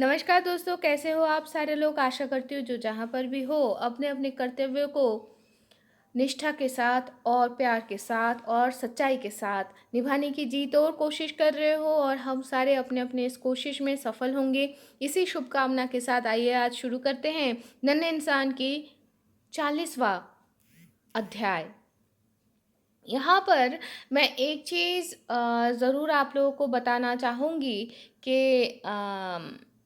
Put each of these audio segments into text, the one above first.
नमस्कार दोस्तों, कैसे हो आप सारे लोग। आशा करती हूँ जो जहाँ पर भी हो अपने अपने कर्तव्यों को निष्ठा के साथ और प्यार के साथ और सच्चाई के साथ निभाने की जी तोड़ कोशिश कर रहे हो और हम सारे अपने अपने इस कोशिश में सफल होंगे। इसी शुभकामना के साथ आइए आज शुरू करते हैं नन्हे इंसान की 40वां अध्याय। यहाँ पर मैं एक चीज़ ज़रूर आप लोगों को बताना चाहूँगी कि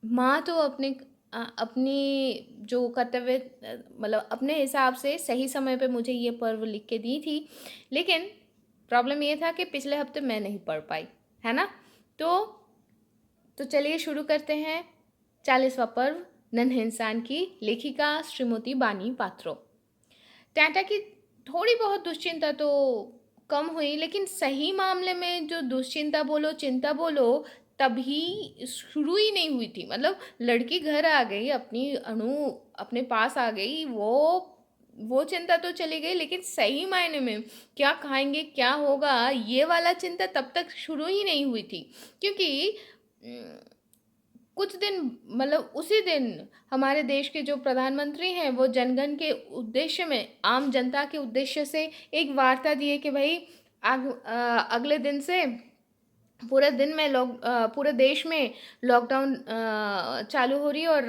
माँ तो अपनी जो कर्तव्य मतलब अपने हिसाब से सही समय पे मुझे ये पर्व लिख के दी थी। लेकिन प्रॉब्लम ये था कि पिछले हफ्ते मैं नहीं पढ़ पाई, है ना। तो चलिए शुरू करते हैं 40वां पर्व नन्हे इंसान की लेखिका श्रीमती बानी पात्रो। टाटा की थोड़ी बहुत दुश्चिंता तो कम हुई, लेकिन सही मामले में जो दुश्चिंता बोलो चिंता बोलो तभी शुरू ही नहीं हुई थी। मतलब लड़की घर आ गई, अपनी अणु अपने पास आ गई, वो चिंता तो चली गई, लेकिन सही मायने में क्या खाएंगे क्या होगा ये वाला चिंता तब तक शुरू ही नहीं हुई थी। क्योंकि कुछ दिन मतलब उसी दिन हमारे देश के जो प्रधानमंत्री हैं वो जनगण के उद्देश्य में, आम जनता के उद्देश्य से एक वार्ता दिए कि भाई अगले दिन से पूरे देश में लॉकडाउन चालू हो रही है और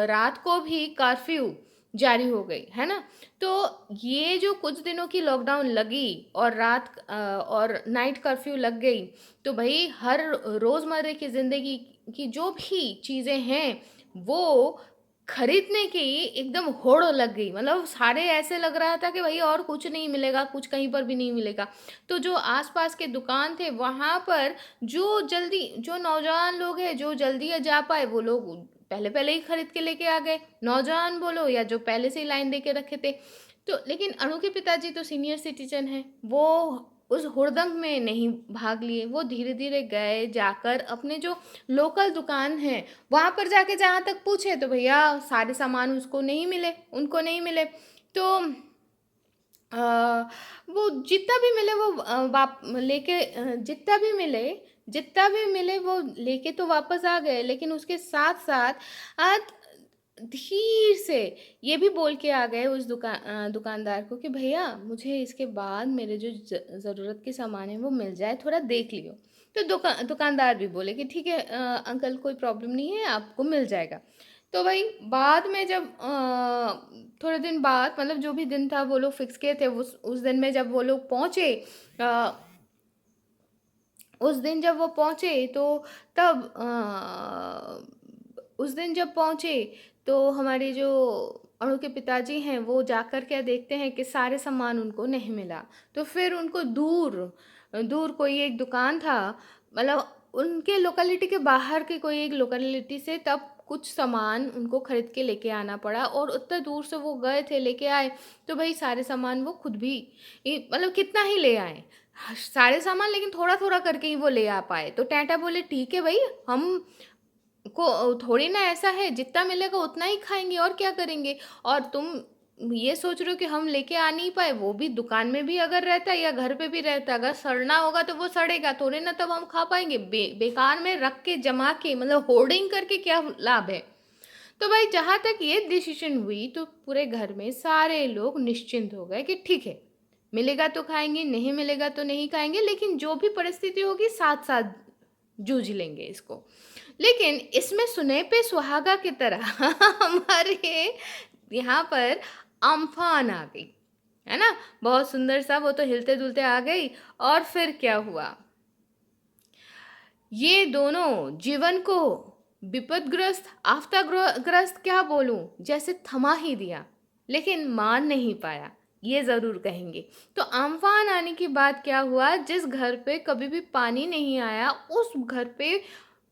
रात को भी कर्फ्यू जारी हो गई है ना। तो ये जो कुछ दिनों की लॉकडाउन लगी और और नाइट कर्फ्यू लग गई, तो भाई हर रोज़मर्रा की ज़िंदगी की जो भी चीज़ें हैं वो खरीदने की एकदम होड़ लग गई। मतलब सारे ऐसे लग रहा था कि भाई और कुछ नहीं मिलेगा, कुछ कहीं पर भी नहीं मिलेगा। तो जो आसपास के दुकान थे वहाँ पर जो नौजवान लोग हैं जो जल्दी जा पाए वो लोग पहले पहले ही खरीद के लेके आ गए, नौजवान बोलो या जो पहले से ही लाइन दे के रखे थे। तो लेकिन अणु के पिताजी तो सीनियर सिटीजन हैं, वो उस हुड़दंग में नहीं भाग लिए। वो धीरे धीरे गए, जाकर अपने जो लोकल दुकान है वहाँ पर जाके जहाँ तक पूछे तो भैया सारे सामान उनको नहीं मिले। तो वो जितना भी मिले वो वाप लेके जितना भी मिले वो लेके तो वापस आ गए, लेकिन उसके साथ साथ आज धीरे से ये भी बोल के आ गए उस दुकानदार को कि भैया मुझे इसके बाद मेरे जो ज़रूरत के सामान है वो मिल जाए, थोड़ा देख लियो। तो दुकानदार भी बोले कि ठीक है अंकल, कोई प्रॉब्लम नहीं है, आपको मिल जाएगा। तो भाई बाद में जब थोड़े दिन बाद, मतलब जो भी दिन था वो लोग फिक्स किए थे, उस दिन में जब वो लोग पहुँचे, अ, उस दिन जब वो पहुँचे तो तब उस दिन जब पहुँचे तो हमारे जो अणु के पिताजी हैं वो जाकर क्या देखते हैं कि सारे सामान उनको नहीं मिला। तो फिर उनको दूर दूर कोई एक दुकान था, मतलब उनके लोकेलिटी के बाहर के कोई एक लोकेलिटी से तब कुछ सामान उनको खरीद के लेके आना पड़ा, और उतने दूर से वो गए थे लेके आए। तो भाई सारे सामान वो खुद भी मतलब कितना ही ले आए सारे सामान, लेकिन थोड़ा थोड़ा करके ही वो ले आ पाए। तो टैटा बोले ठीक है भाई, हम को थोड़ी ना ऐसा है जितना मिलेगा उतना ही खाएंगे और क्या करेंगे। और तुम ये सोच रहे हो कि हम लेके आ नहीं पाए, वो भी दुकान में भी अगर रहता या घर पे भी रहता, अगर सड़ना होगा तो वो सड़ेगा थोड़े ना, तब हम खा पाएंगे। बेकार में रख के जमा के मतलब होर्डिंग करके क्या लाभ है। तो भाई जहाँ तक ये डिसीजन हुई तो पूरे घर में सारे लोग निश्चिंत हो गए कि ठीक है, मिलेगा तो खाएंगे, नहीं मिलेगा तो नहीं खाएंगे, लेकिन जो भी परिस्थिति होगी साथ साथ जूझ लेंगे इसको। लेकिन इसमें सुने पे सुहागा की तरह हमारे यहाँ पर अम्फान आ गई, है ना। बहुत सुंदर सा, वो तो हिलते डुलते आ गई। और फिर क्या हुआ, ये दोनों जीवन को विपदग्रस्त आफ्ताग्रस्त क्या बोलूं, जैसे थमा ही दिया, लेकिन मान नहीं पाया, ये ज़रूर कहेंगे। तो अम्फान आने के बाद क्या हुआ, जिस घर पे कभी भी पानी नहीं आया उस घर पे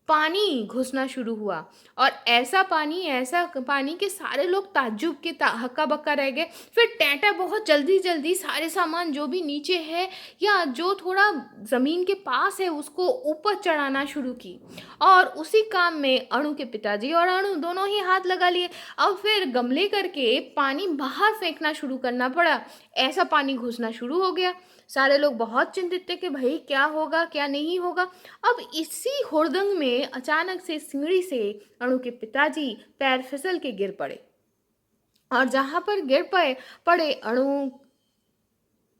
पानी घुसना शुरू हुआ। और ऐसा पानी कि सारे लोग ताज्जुब के हक्का बक्का रह गए। फिर टैटा बहुत जल्दी जल्दी सारे सामान जो भी नीचे है या जो थोड़ा ज़मीन के पास है उसको ऊपर चढ़ाना शुरू की, और उसी काम में अणु के पिताजी और अणु दोनों ही हाथ लगा लिए। अब फिर गमले करके पानी बाहर फेंकना शुरू करना पड़ा, ऐसा पानी घुसना शुरू हो गया। सारे लोग बहुत चिंतित थे कि भाई क्या होगा क्या नहीं होगा। अब इसी हुड़दंग में में अचानक से सीढ़ी से अणु के पिताजी पैर फिसल के गिर पड़े, और जहाँ पर गिर पड़े अणु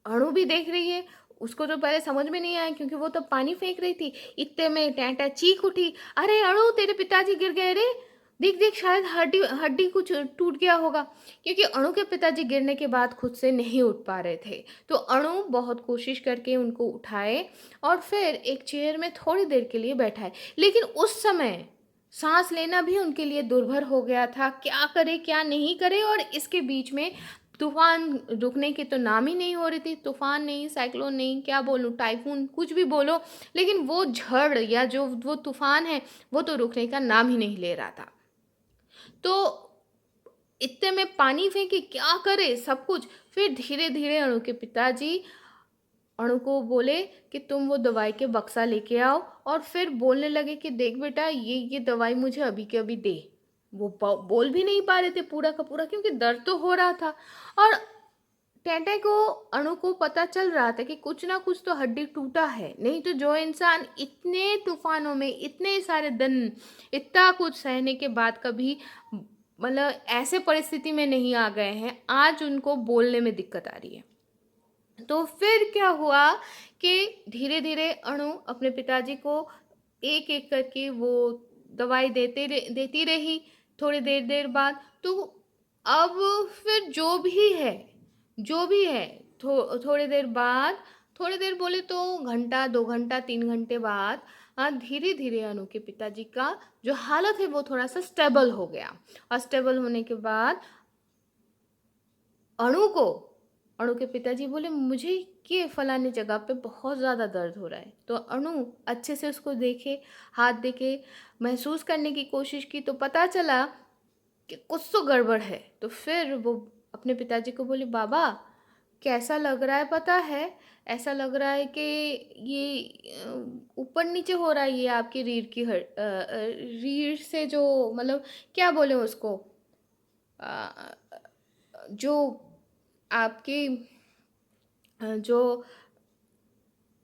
अणु भी देख रही है। उसको तो पहले समझ में नहीं आया क्योंकि वो तो पानी फेंक रही थी। इतने में टेंटा चीख उठी, अरे अणु, तेरे पिताजी गिर गए रे, देख देख, शायद हड्डी हड्डी कुछ टूट गया होगा। क्योंकि अणु के पिताजी गिरने के बाद खुद से नहीं उठ पा रहे थे, तो अणु बहुत कोशिश करके उनको उठाए और फिर एक चेयर में थोड़ी देर के लिए बैठाए। लेकिन उस समय सांस लेना भी उनके लिए दुर्भर हो गया था, क्या करे क्या नहीं करे। और इसके बीच में तूफान रुकने की तो नाम ही नहीं हो रही थी। तूफान नहीं, साइक्लोन नहीं, क्या बोलूं, टाइफून, कुछ भी बोलो, लेकिन वो झड़ या जो वो तूफान है वो तो रुकने का नाम ही नहीं ले रहा था। तो इतने में पानी फेंके, क्या करे सब कुछ। फिर धीरे धीरे अणु के पिताजी अणु को बोले कि तुम वो दवाई के बक्सा लेके आओ, और फिर बोलने लगे कि देख बेटा, ये दवाई मुझे अभी के अभी दे। वो बोल भी नहीं पा रहे थे पूरा का पूरा, क्योंकि दर्द तो हो रहा था। और टेंटे को, अणु को पता चल रहा था कि कुछ ना कुछ तो हड्डी टूटा है, नहीं तो जो इंसान इतने तूफानों में इतने सारे दिन इतना कुछ सहने के बाद कभी मतलब ऐसे परिस्थिति में नहीं आ गए हैं, आज उनको बोलने में दिक्कत आ रही है। तो फिर क्या हुआ कि धीरे धीरे अणु अपने पिताजी को एक एक करके वो दवाई देती रही। थोड़ी देर देर बाद तो अब फिर जो भी है थोड़ी देर बाद, थोड़ी देर बोले तो घंटा 2 घंटा 3 घंटे बाद धीरे धीरे अनु के पिताजी का जो हालत है वो थोड़ा सा स्टेबल हो गया। और स्टेबल होने के बाद अणु के पिताजी बोले, मुझे कि फलाने जगह पे बहुत ज़्यादा दर्द हो रहा है। तो अणु अच्छे से उसको देखे, हाथ देखे, महसूस करने की कोशिश की, तो पता चला कि कुछ तो गड़बड़ है। तो फिर वो अपने पिताजी को बोली, बाबा कैसा लग रहा है पता है, ऐसा लग रहा है कि ये ऊपर नीचे हो रहा है, ये आपकी रीढ़ से जो मतलब क्या बोले उसको, अ, जो आपकी जो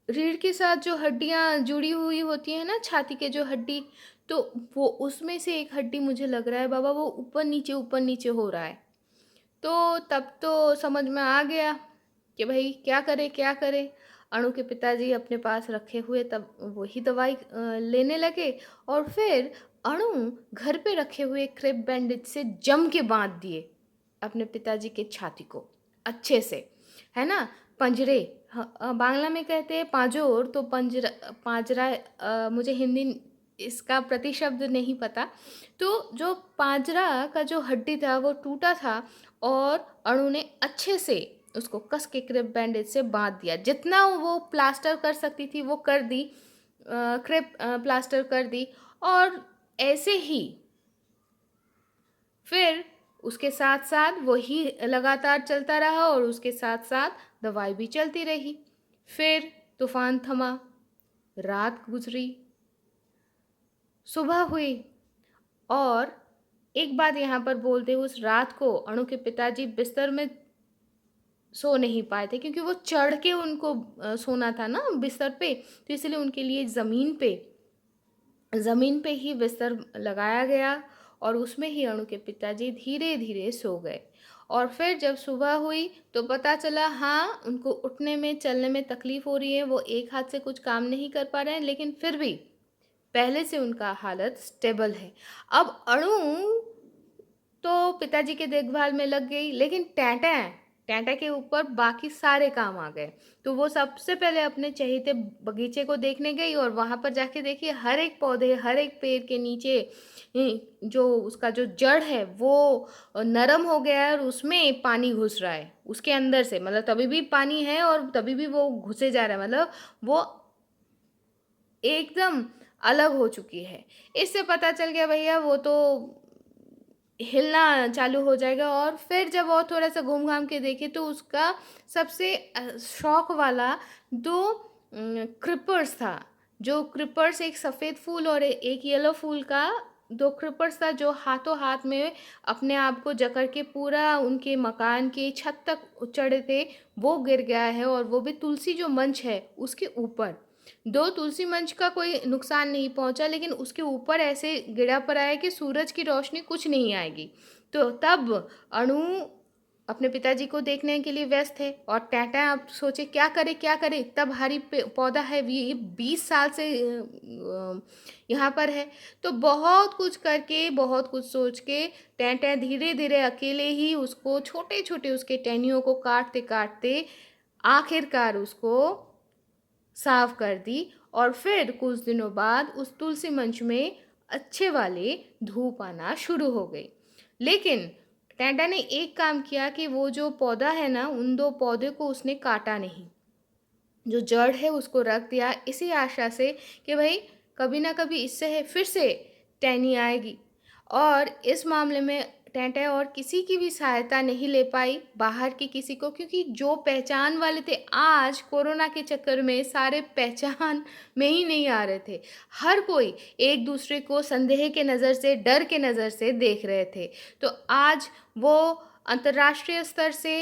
रीढ़ के साथ जो हड्डियाँ जुड़ी हुई होती हैं ना, छाती के जो हड्डी, तो वो उसमें से एक हड्डी मुझे लग रहा है बाबा वो ऊपर नीचे हो रहा है। तो तब तो समझ में आ गया कि भाई क्या करे। अणु के पिताजी अपने पास रखे हुए तब वही दवाई लेने लगे, और फिर अणु घर पे रखे हुए क्रेप बैंडेज से जम के बांध दिए अपने पिताजी के छाती को अच्छे से, है ना, पंजरे। बांग्ला में कहते हैं पांजोर, तो पांजरा, मुझे हिंदी इसका प्रतिशब्द नहीं पता। तो जो पांजरा का जो हड्डी था वो टूटा था, और अणु ने अच्छे से उसको कस के क्रेप बैंडेज से बांध दिया। जितना वो प्लास्टर कर सकती थी वो कर दी, क्रेप प्लास्टर कर दी। और ऐसे ही फिर उसके साथ साथ वही लगातार चलता रहा, और उसके साथ साथ दवाई भी चलती रही। फिर तूफान थमा, रात गुजरी, सुबह हुई। और एक बात यहाँ पर बोलते, उस रात को अणु के पिताजी बिस्तर में सो नहीं पाए थे, क्योंकि वो चढ़ के उनको सोना था ना बिस्तर पे, तो इसलिए उनके लिए ज़मीन पे ही बिस्तर लगाया गया, और उसमें ही अणु के पिताजी धीरे धीरे सो गए। और फिर जब सुबह हुई तो पता चला, हाँ, उनको उठने में चलने में तकलीफ़ हो रही है, वो एक हाथ से कुछ काम नहीं कर पा रहे हैं, लेकिन फिर भी पहले से उनका हालत स्टेबल है। अब अणु तो पिताजी के देखभाल में लग गई, लेकिन टैंटा के ऊपर बाकी सारे काम आ गए। तो वो सबसे पहले अपने चहेते बगीचे को देखने गई, और वहाँ पर जाके देखी हर एक पौधे, हर एक पेड़ के नीचे जो उसका जो जड़ है वो नरम हो गया है, और उसमें पानी घुस रहा है उसके अंदर से, मतलब तभी भी पानी है और तभी भी वो घुसे जा रहा है, मतलब वो एकदम अलग हो चुकी है। इससे पता चल गया भैया वो तो हिलना चालू हो जाएगा। और फिर जब और थोड़ा सा घूम घाम के देखे तो उसका सबसे शौक वाला दो क्रिपर्स था। जो क्रिपर्स, एक सफ़ेद फूल और एक येलो फूल का, दो क्रिपर्स था जो हाथों हाथ में अपने आप को जकड़ के पूरा उनके मकान की छत तक चढ़े थे, वो गिर गया है, और वो भी तुलसी जो मंच है उसके ऊपर। दो तुलसी मंच का कोई नुकसान नहीं पहुंचा, लेकिन उसके ऊपर ऐसे गिरा पड़ा है कि सूरज की रोशनी कुछ नहीं आएगी। तो तब अणु अपने पिताजी को देखने के लिए व्यस्त है, और टाटा अब सोचे क्या करे, इतना भारी पौधा है, ये 20 साल से यहाँ पर है। तो बहुत कुछ करके, बहुत कुछ सोच के टाटा धीरे धीरे अकेले ही उसको छोटे छोटे उसके टहनियों को काटते काटते आखिरकार उसको साफ कर दी। और फिर कुछ दिनों बाद उस तुलसी मंच में अच्छे वाले धूप आना शुरू हो गई। लेकिन टेंडा ने एक काम किया कि वो जो पौधा है ना, उन दो पौधे को उसने काटा नहीं, जो जड़ है उसको रख दिया, इसी आशा से कि भाई कभी ना कभी इससे है फिर से टहनी आएगी। और इस मामले में टेंटे और किसी की भी सहायता नहीं ले पाई, बाहर की किसी को, क्योंकि जो पहचान वाले थे, आज कोरोना के चक्कर में सारे पहचान में ही नहीं आ रहे थे। हर कोई एक दूसरे को संदेह के नज़र से, डर के नज़र से देख रहे थे। तो आज वो अंतर्राष्ट्रीय स्तर से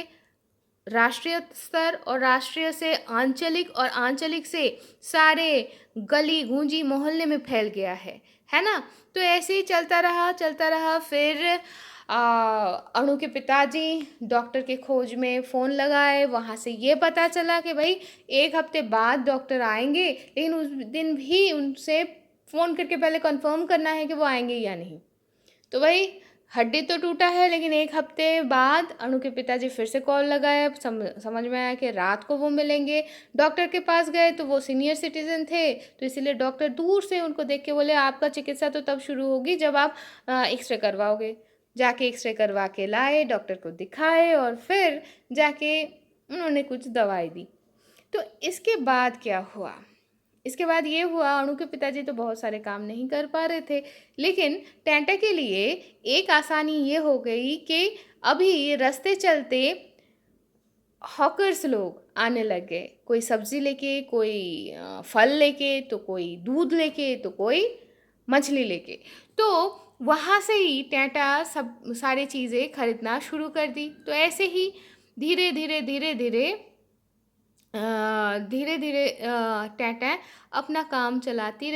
राष्ट्रीय स्तर, और राष्ट्रीय से आंचलिक, और आंचलिक से सारे गली गूंजी मोहल्ले में फैल गया है ना। तो ऐसे ही चलता रहा। फिर अणु के पिताजी डॉक्टर के खोज में फ़ोन लगाए। वहाँ से ये पता चला कि भाई 1 हफ्ते बाद डॉक्टर आएंगे, लेकिन उस दिन भी उनसे फ़ोन करके पहले कंफर्म करना है कि वो आएंगे या नहीं। तो भाई हड्डी तो टूटा है, लेकिन 1 हफ्ते बाद अणु के पिताजी फिर से कॉल लगाया। समझ में आया कि रात को वो मिलेंगे। डॉक्टर के पास गए तो वो सीनियर सिटीजन थे, तो इसीलिए डॉक्टर दूर से उनको देख के बोले, आपका चिकित्सा तो तब शुरू होगी जब आप एक्सरे करवाओगे। जाके एक्सरे करवा के लाए, डॉक्टर को दिखाए, और फिर जाके उन्होंने कुछ दवाई दी। तो इसके बाद क्या हुआ? इसके बाद ये हुआ, अणु के पिताजी तो बहुत सारे काम नहीं कर पा रहे थे, लेकिन टेंटा के लिए एक आसानी ये हो गई कि अभी रास्ते चलते हॉकर्स लोग आने लग गए। कोई सब्जी लेके, कोई फल लेके, तो कोई दूध लेके, तो कोई मछली लेके। तो वहाँ से ही टेंटा सब सारी चीज़ें खरीदना शुरू कर दी। तो ऐसे ही धीरे धीरे टेंटें अपना काम चलाती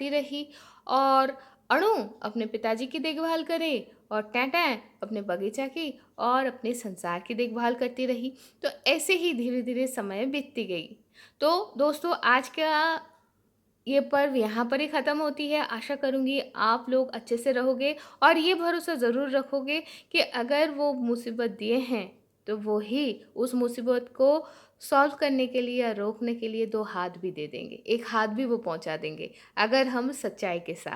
रही, और अणु अपने पिताजी की देखभाल करे, और टेंटें अपने बगीचा की और अपने संसार की देखभाल करती रही। तो ऐसे ही धीरे धीरे समय बीतती गई। तो दोस्तों, आज का ये पर्व यहाँ पर ही ख़त्म होती है। आशा करूँगी आप लोग अच्छे से रहोगे, और ये भरोसा ज़रूर रखोगे कि अगर वो मुसीबत दिए हैं, तो वो ही उस मुसीबत को सॉल्व करने के लिए या रोकने के लिए 2 हाथ भी दे देंगे, 1 हाथ भी वो पहुँचा देंगे, अगर हम सच्चाई के साथ